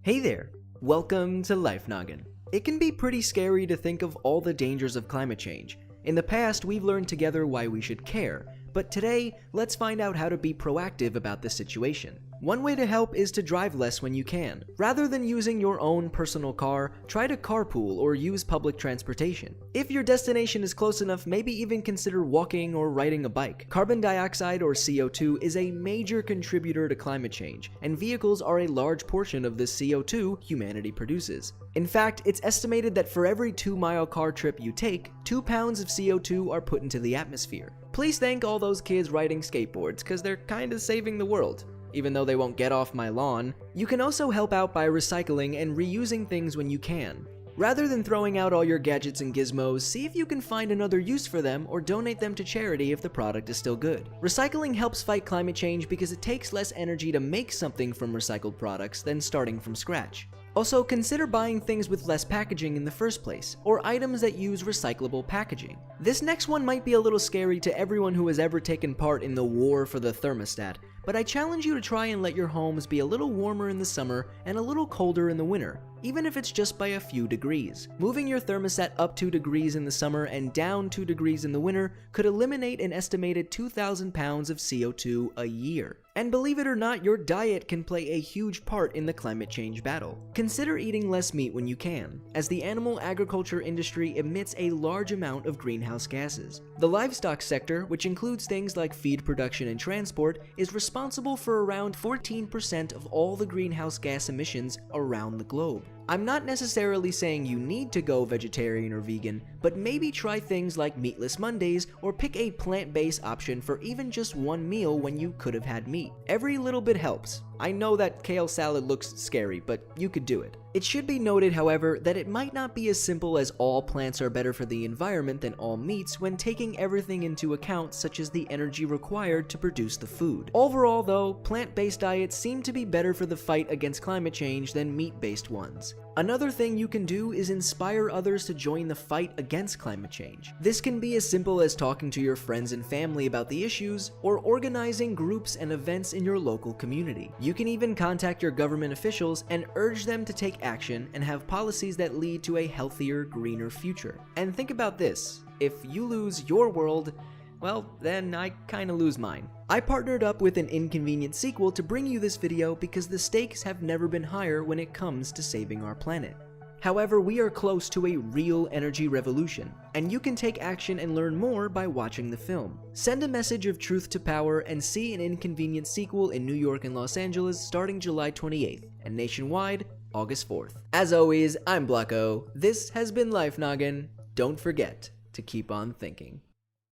Hey there! Welcome to Life Noggin. It can be pretty scary to think of all the dangers of climate change. In the past, we've learned together why we should care, but today, let's find out how to be proactive about the situation. One way to help is to drive less when you can. Rather than using your own personal car, try to carpool or use public transportation. If your destination is close enough, maybe even consider walking or riding a bike. Carbon dioxide or CO2 is a major contributor to climate change, and vehicles are a large portion of the CO2 humanity produces. In fact, it's estimated that for every 2-mile car trip you take, 2 pounds of CO2 are put into the atmosphere. Please thank all those kids riding skateboards, because they're kinda saving the world. Even though they won't get off my lawn. You can also help out by recycling and reusing things when you can. Rather than throwing out all your gadgets and gizmos, see if you can find another use for them or donate them to charity if the product is still good. Recycling helps fight climate change because it takes less energy to make something from recycled products than starting from scratch. Also, consider buying things with less packaging in the first place, or items that use recyclable packaging. This next one might be a little scary to everyone who has ever taken part in the war for the thermostat, but I challenge you to try and let your homes be a little warmer in the summer and a little colder in the winter, even if it's just by a few degrees. Moving your thermostat up 2 degrees in the summer and down 2 degrees in the winter could eliminate an estimated 2,000 pounds of CO2 a year. And believe it or not, your diet can play a huge part in the climate change battle. Consider eating less meat when you can, as the animal agriculture industry emits a large amount of greenhouse gases. The livestock sector, which includes things like feed production and transport, is responsible for around 14% of all the greenhouse gas emissions around the globe. I'm not necessarily saying you need to go vegetarian or vegan, but maybe try things like Meatless Mondays or pick a plant-based option for even just one meal when you could have had meat. Every little bit helps. I know that kale salad looks scary, but you could do it. It should be noted, however, that it might not be as simple as all plants are better for the environment than all meats when taking everything into account, such as the energy required to produce the food. Overall, though, plant-based diets seem to be better for the fight against climate change than meat-based ones. Another thing you can do is inspire others to join the fight against climate change. This can be as simple as talking to your friends and family about the issues, or organizing groups and events in your local community. You can even contact your government officials and urge them to take action and have policies that lead to a healthier, greener future. And think about this: if you lose your world, well, then I kinda lose mine. I partnered up with an Inconvenient Sequel to bring you this video because the stakes have never been higher when it comes to saving our planet. However, we are close to a real energy revolution, and you can take action and learn more by watching the film. Send a message of truth to power and see an Inconvenient Sequel in New York and Los Angeles starting July 28th, and nationwide, August 4th. As always, I'm Blocko. This has been Life Noggin. Don't forget to keep on thinking.